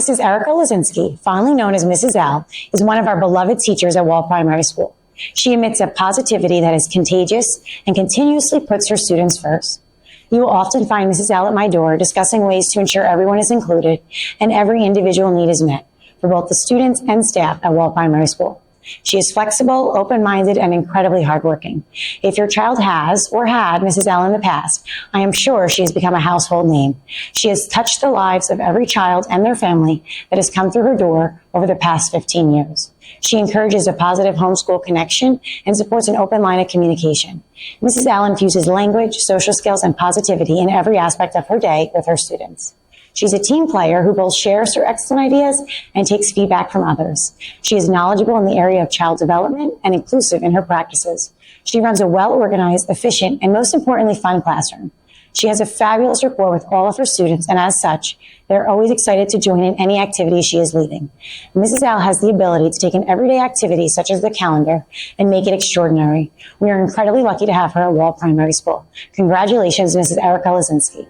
Mrs. Erica Lazinski, fondly known as Mrs. L, is one of our beloved teachers at Wall Primary School. She emits a positivity that is contagious and continuously puts her students first. You will often find Mrs. L at my door discussing ways to ensure everyone is included and every individual need is met for both the students and staff at Wall Primary School. She is flexible, open-minded, and incredibly hardworking. If your child has or had Mrs. L in the past, I am sure she has become a household name. She has touched the lives of every child and their family that has come through her door over the past 15 years. She encourages a positive homeschool connection and supports an open line of communication. Mrs. L infuses language, social skills, and positivity in every aspect of her day with her students. She's a team player who both shares her excellent ideas and takes feedback from others. She is knowledgeable in the area of child development and inclusive in her practices. She runs a well-organized, efficient, and most importantly, fun classroom. She has a fabulous rapport with all of her students, and as such, they're always excited to join in any activity she is leading. Mrs. L has the ability to take an everyday activity such as the calendar and make it extraordinary. We are incredibly lucky to have her at Wall Primary School. Congratulations, Mrs. Erica Lazinski.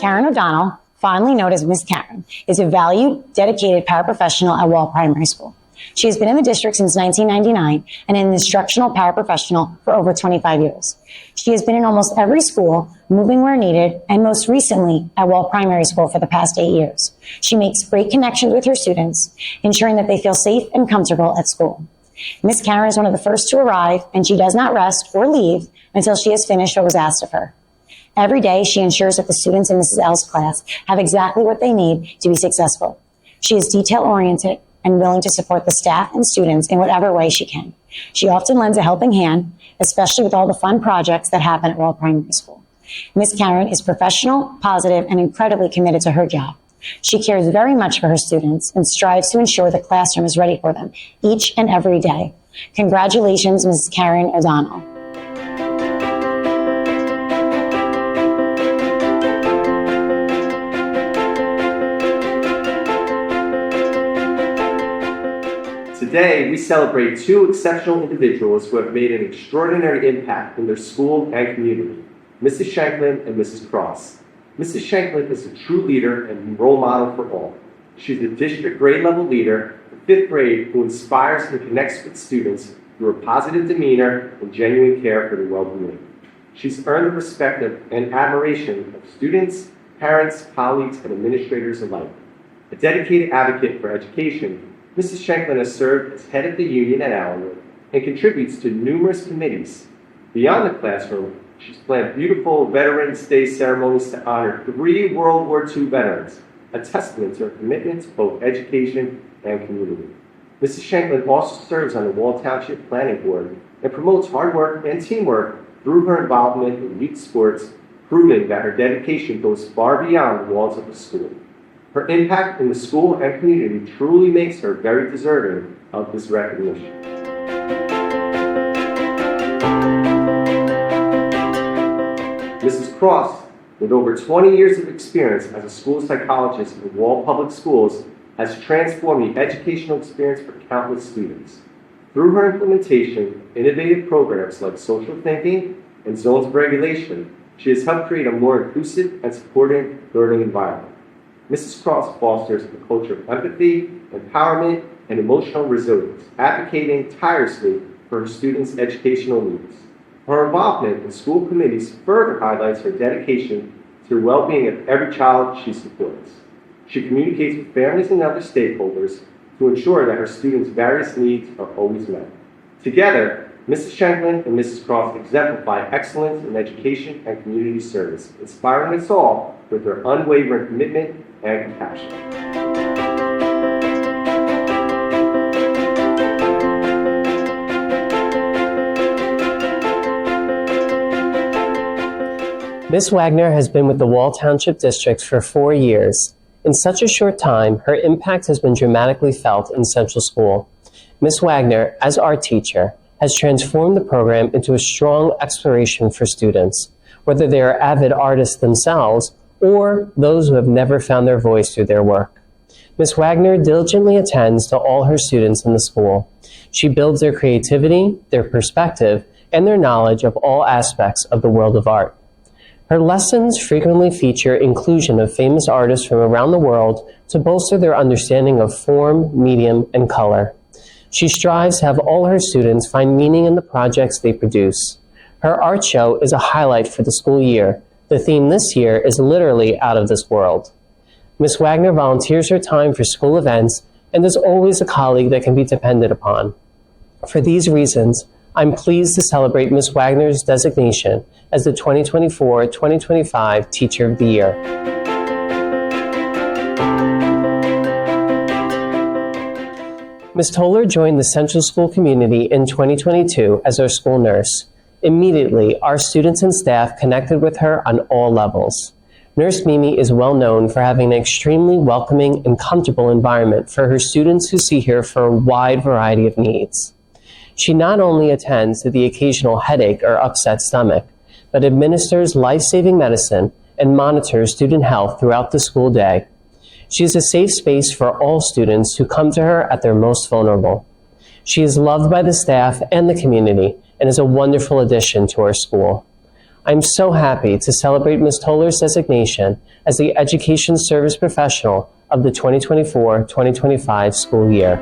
Karen O'Donnell, fondly known as Miss Karen, is a valued, dedicated paraprofessional at Wall Primary School. She has been in the district since 1999 and an instructional paraprofessional for over 25 years. She has been in almost every school, moving where needed, and most recently at Wall Primary School for the past 8 years. She makes great connections with her students, ensuring that they feel safe and comfortable at school. Miss Karen is one of the first to arrive, and she does not rest or leave until she has finished what was asked of her. Every day, she ensures that the students in Mrs. L's class have exactly what they need to be successful. She is detail-oriented and willing to support the staff and students in whatever way she can. She often lends a helping hand, especially with all the fun projects that happen at Wall Primary School. Miss Karen is professional, positive, and incredibly committed to her job. She cares very much for her students and strives to ensure the classroom is ready for them each and every day. Congratulations, Mrs. Karen O'Donnell. Today, we celebrate two exceptional individuals who have made an extraordinary impact in their school and community, Mrs. Shanklin and Mrs. Cross. Mrs. Shanklin is a true leader and role model for all. She's a district grade level leader, in 5th grade, who inspires and connects with students through her positive demeanor and genuine care for their well-being. She's earned the respect and admiration of students, parents, colleagues, and administrators alike. A dedicated advocate for education, Mrs. Shanklin has served as head of the union at Allenwood and contributes to numerous committees. Beyond the classroom, she's planned beautiful Veterans Day ceremonies to honor 3 World War II veterans, a testament to her commitment to both education and community. Mrs. Shanklin also serves on the Wall Township Planning Board and promotes hard work and teamwork through her involvement in youth sports, proving that her dedication goes far beyond the walls of the school. Her impact in the school and community truly makes her very deserving of this recognition. Mrs. Cross, with over 20 years of experience as a school psychologist in Wall Public Schools, has transformed the educational experience for countless students. Through her implementation of innovative programs like social thinking and zones of regulation, she has helped create a more inclusive and supportive learning environment. Mrs. Cross fosters a culture of empathy, empowerment, and emotional resilience, advocating tirelessly for her students' educational needs. Her involvement in school committees further highlights her dedication to the well-being of every child she supports. She communicates with families and other stakeholders to ensure that her students' various needs are always met. Together, Mrs. Shanklin and Mrs. Cross exemplify excellence in education and community service, inspiring us all with their unwavering commitment and compassion. Ms. Wagner has been with the Wall Township District for 4 years. In such a short time, her impact has been dramatically felt in Central School. Ms. Wagner, as art teacher, has transformed the program into a strong exploration for students, whether they are avid artists themselves or those who have never found their voice through their work. Ms. Wagner diligently attends to all her students in the school. She builds their creativity, their perspective, and their knowledge of all aspects of the world of art. Her lessons frequently feature inclusion of famous artists from around the world to bolster their understanding of form, medium, and color. She strives to have all her students find meaning in the projects they produce. Her art show is a highlight for the school year. The theme this year is literally out of this world. Ms. Wagner volunteers her time for school events and is always a colleague that can be depended upon. For these reasons, I'm pleased to celebrate Ms. Wagner's designation as the 2024-2025 Teacher of the Year. Ms. Toller joined the Central School community in 2022 as our school nurse. Immediately, our students and staff connected with her on all levels. Nurse Mimi is well known for having an extremely welcoming and comfortable environment for her students who see her for a wide variety of needs. She not only attends to the occasional headache or upset stomach, but administers life-saving medicine and monitors student health throughout the school day. She is a safe space for all students who come to her at their most vulnerable. She is loved by the staff and the community and is a wonderful addition to our school. I'm so happy to celebrate Ms. Toller's designation as the Education Service Professional of the 2024-2025 school year.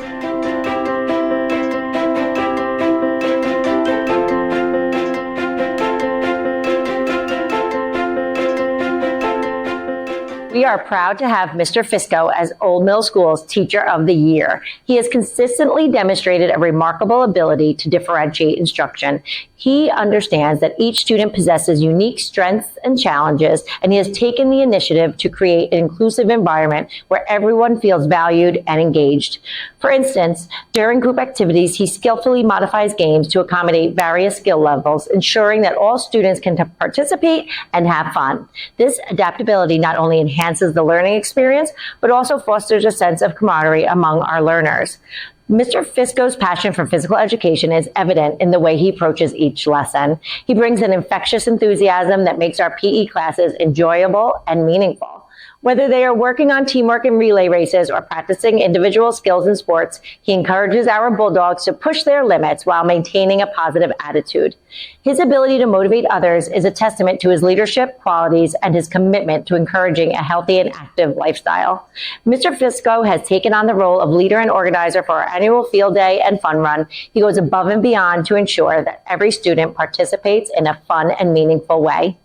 We are proud to have Mr. Fisco as Old Mill School's Teacher of the Year. He has consistently demonstrated a remarkable ability to differentiate instruction. He understands that each student possesses unique strengths and challenges, and he has taken the initiative to create an inclusive environment where everyone feels valued and engaged. For instance, during group activities, he skillfully modifies games to accommodate various skill levels, ensuring that all students can participate and have fun. This adaptability not only enhances the learning experience, but also fosters a sense of camaraderie among our learners. Mr. Fisco's passion for physical education is evident in the way he approaches each lesson. He brings an infectious enthusiasm that makes our PE classes enjoyable and meaningful. Whether they are working on teamwork in relay races or practicing individual skills in sports, he encourages our Bulldogs to push their limits while maintaining a positive attitude. His ability to motivate others is a testament to his leadership qualities and his commitment to encouraging a healthy and active lifestyle. Mr. Fisco has taken on the role of leader and organizer for our annual field day and fun run. He goes above and beyond to ensure that every student participates in a fun and meaningful way.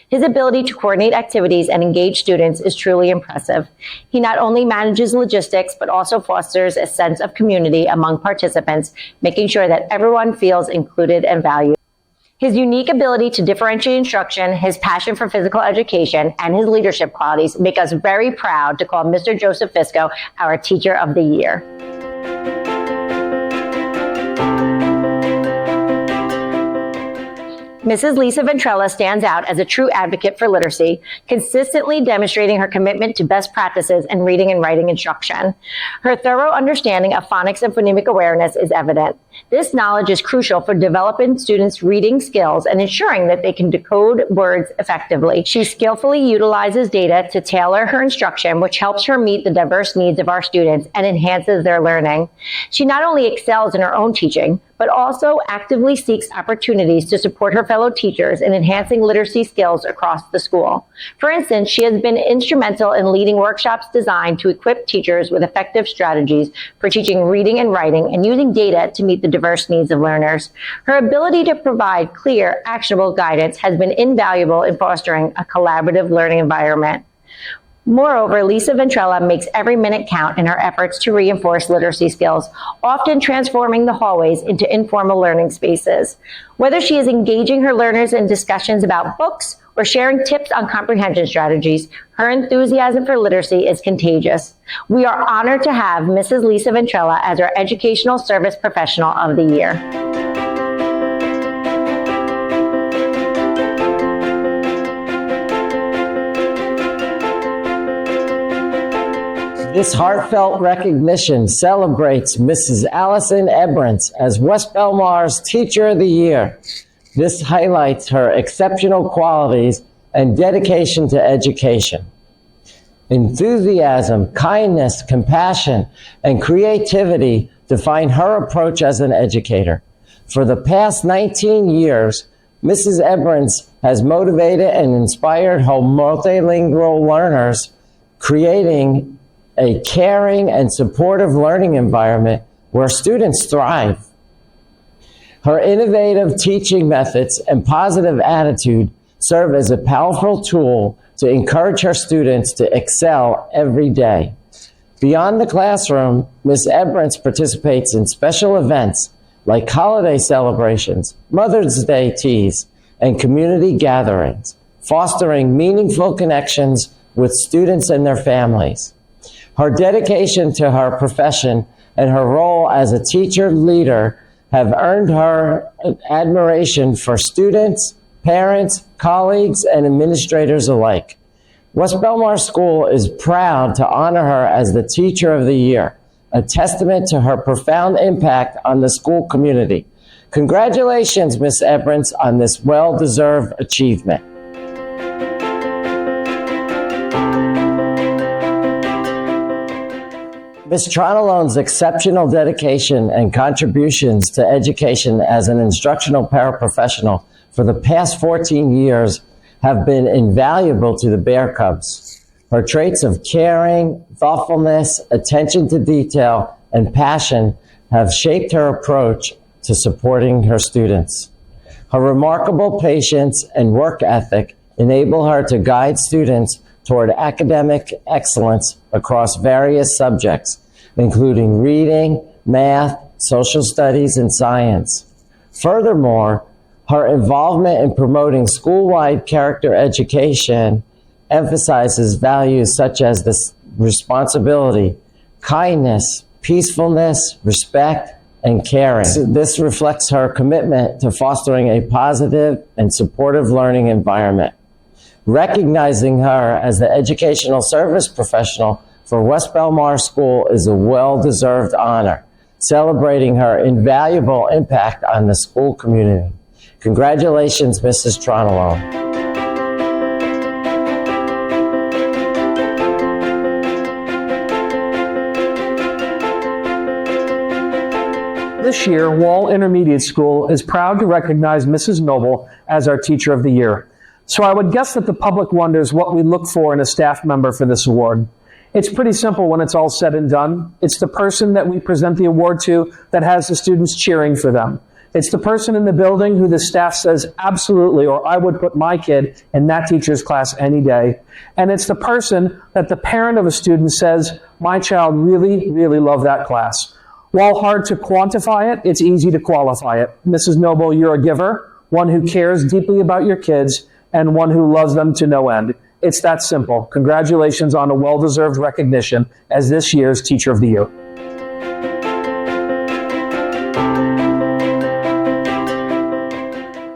His ability to coordinate activities and engage students is truly impressive. He not only manages logistics, but also fosters a sense of community among participants, making sure that everyone feels included and valued. His unique ability to differentiate instruction, his passion for physical education, and his leadership qualities make us very proud to call Mr. Joseph Fisco our Teacher of the Year. Mrs. Lisa Ventrella stands out as a true advocate for literacy, consistently demonstrating her commitment to best practices in reading and writing instruction. Her thorough understanding of phonics and phonemic awareness is evident. This knowledge is crucial for developing students' reading skills and ensuring that they can decode words effectively. She skillfully utilizes data to tailor her instruction, which helps her meet the diverse needs of our students and enhances their learning. She not only excels in her own teaching, but also actively seeks opportunities to support her fellow teachers in enhancing literacy skills across the school. For instance, she has been instrumental in leading workshops designed to equip teachers with effective strategies for teaching reading and writing and using data to meet the diverse needs of learners. Her ability to provide clear, actionable guidance has been invaluable in fostering a collaborative learning environment. Moreover, Lisa Ventrella makes every minute count in her efforts to reinforce literacy skills, often transforming the hallways into informal learning spaces. Whether she is engaging her learners in discussions about books or sharing tips on comprehension strategies, her enthusiasm for literacy is contagious. We are honored to have Mrs. Lisa Ventrella as our Educational Service Professional of the Year. This heartfelt recognition celebrates Mrs. Allison Ebrance as West Belmar's Teacher of the Year. This highlights her exceptional qualities and dedication to education. Enthusiasm, kindness, compassion, and creativity define her approach as an educator. For the past 19 years, Mrs. Ebrins has motivated and inspired her multilingual learners, creating a caring and supportive learning environment where students thrive. Her innovative teaching methods and positive attitude serve as a powerful tool to encourage her students to excel every day. Beyond the classroom, Ms. Ebrins participates in special events like holiday celebrations, Mother's Day teas, and community gatherings, fostering meaningful connections with students and their families. Her dedication to her profession and her role as a teacher leader have earned her admiration for students, parents, colleagues, and administrators alike. West Belmar School is proud to honor her as the Teacher of the Year, a testament to her profound impact on the school community. Congratulations, Ms. Ebrins, on this well-deserved achievement. Ms. Tronalone's exceptional dedication and contributions to education as an instructional paraprofessional for the past 14 years have been invaluable to the Bear Cubs. Her traits of caring, thoughtfulness, attention to detail, and passion have shaped her approach to supporting her students. Her remarkable patience and work ethic enable her to guide students toward academic excellence across various subjects, including reading, math, social studies, and science. Furthermore, her involvement in promoting school-wide character education emphasizes values such as responsibility, kindness, peacefulness, respect, and caring. This reflects her commitment to fostering a positive and supportive learning environment. Recognizing her as the educational service professional for West Belmar School is a well-deserved honor, celebrating her invaluable impact on the school community. Congratulations, Mrs. Tronalone. This year, Wall Intermediate School is proud to recognize Mrs. Noble as our Teacher of the Year. So I would guess that the public wonders what we look for in a staff member for this award. It's pretty simple when it's all said and done. It's the person that we present the award to that has the students cheering for them. It's the person in the building who the staff says, absolutely, or I would put my kid in that teacher's class any day. And it's the person that the parent of a student says, my child really, really loved that class. While hard to quantify it, it's easy to qualify it. Mrs. Noble, you're a giver, one who cares deeply about your kids, and one who loves them to no end. It's that simple. Congratulations on a well-deserved recognition as this year's Teacher of the Year.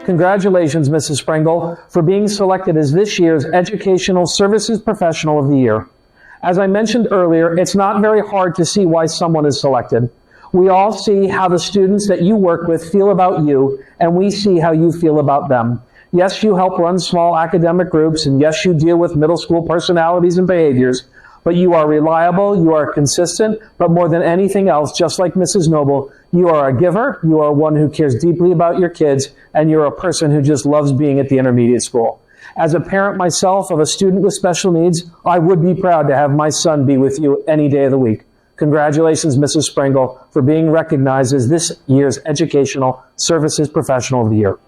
Congratulations, Mrs. Springle, for being selected as this year's Educational Services Professional of the Year. As I mentioned earlier, it's not very hard to see why someone is selected. We all see how the students that you work with feel about you, and we see how you feel about them. Yes, you help run small academic groups, and yes, you deal with middle school personalities and behaviors, but you are reliable, you are consistent, but more than anything else, just like Mrs. Noble, you are a giver, you are one who cares deeply about your kids, and you're a person who just loves being at the intermediate school. As a parent myself of a student with special needs, I would be proud to have my son be with you any day of the week. Congratulations, Mrs. Springle, for being recognized as this year's Educational Services Professional of the Year.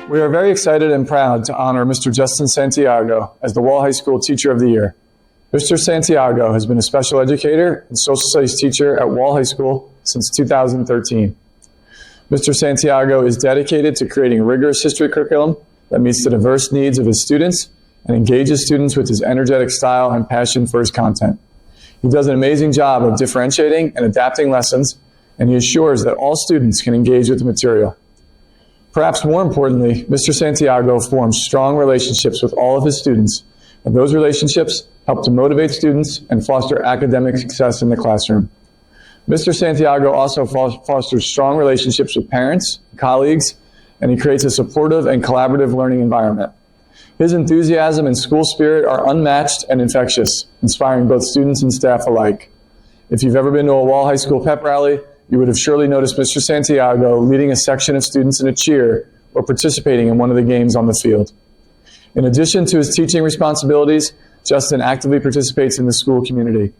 We are very excited and proud to honor Mr. Justin Santiago as the Wall High School Teacher of the Year. Mr. Santiago has been a special educator and social studies teacher at Wall High School since 2013. Mr. Santiago is dedicated to creating rigorous history curriculum that meets the diverse needs of his students and engages students with his energetic style and passion for his content. He does an amazing job of differentiating and adapting lessons, and he assures that all students can engage with the material. Perhaps more importantly, Mr. Santiago forms strong relationships with all of his students, and those relationships help to motivate students and foster academic success in the classroom. Mr. Santiago also fosters strong relationships with parents, colleagues, and he creates a supportive and collaborative learning environment. His enthusiasm and school spirit are unmatched and infectious, inspiring both students and staff alike. If you've ever been to a Wall High School pep rally, you would have surely noticed Mr. Santiago leading a section of students in a cheer or participating in one of the games on the field. In addition to his teaching responsibilities, Justin actively participates in the school community.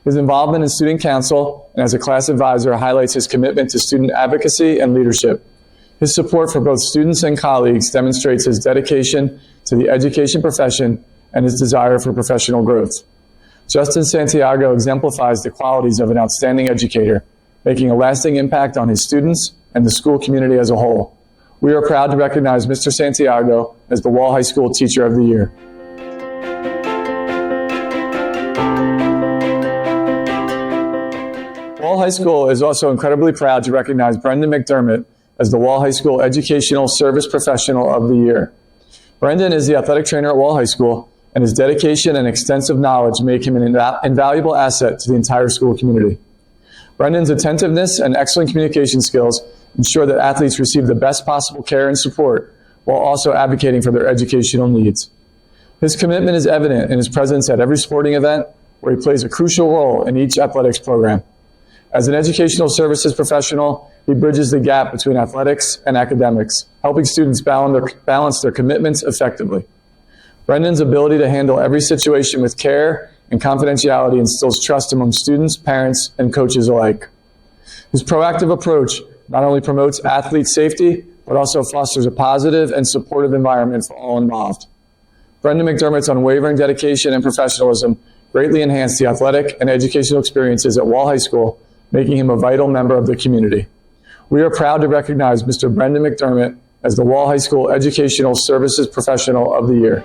His involvement in student council and as a class advisor highlights his commitment to student advocacy and leadership. His support for both students and colleagues demonstrates his dedication to the education profession and his desire for professional growth. Justin Santiago exemplifies the qualities of an outstanding educator, making a lasting impact on his students and the school community as a whole. We are proud to recognize Mr. Santiago as the Wall High School Teacher of the Year. Wall High School is also incredibly proud to recognize Brendan McDermott as the Wall High School Educational Service Professional of the Year. Brendan is the athletic trainer at Wall High School, and his dedication and extensive knowledge make him an invaluable asset to the entire school community. Brendan's attentiveness and excellent communication skills ensure that athletes receive the best possible care and support while also advocating for their educational needs. His commitment is evident in his presence at every sporting event, where he plays a crucial role in each athletics program. As an educational services professional, he bridges the gap between athletics and academics, helping students balance their commitments effectively. Brendan's ability to handle every situation with care and confidentiality instills trust among students, parents, and coaches alike. His proactive approach not only promotes athlete safety, but also fosters a positive and supportive environment for all involved. Brendan McDermott's unwavering dedication and professionalism greatly enhanced the athletic and educational experiences at Wall High School, making him a vital member of the community. We are proud to recognize Mr. Brendan McDermott as the Wall High School Educational Services Professional of the Year.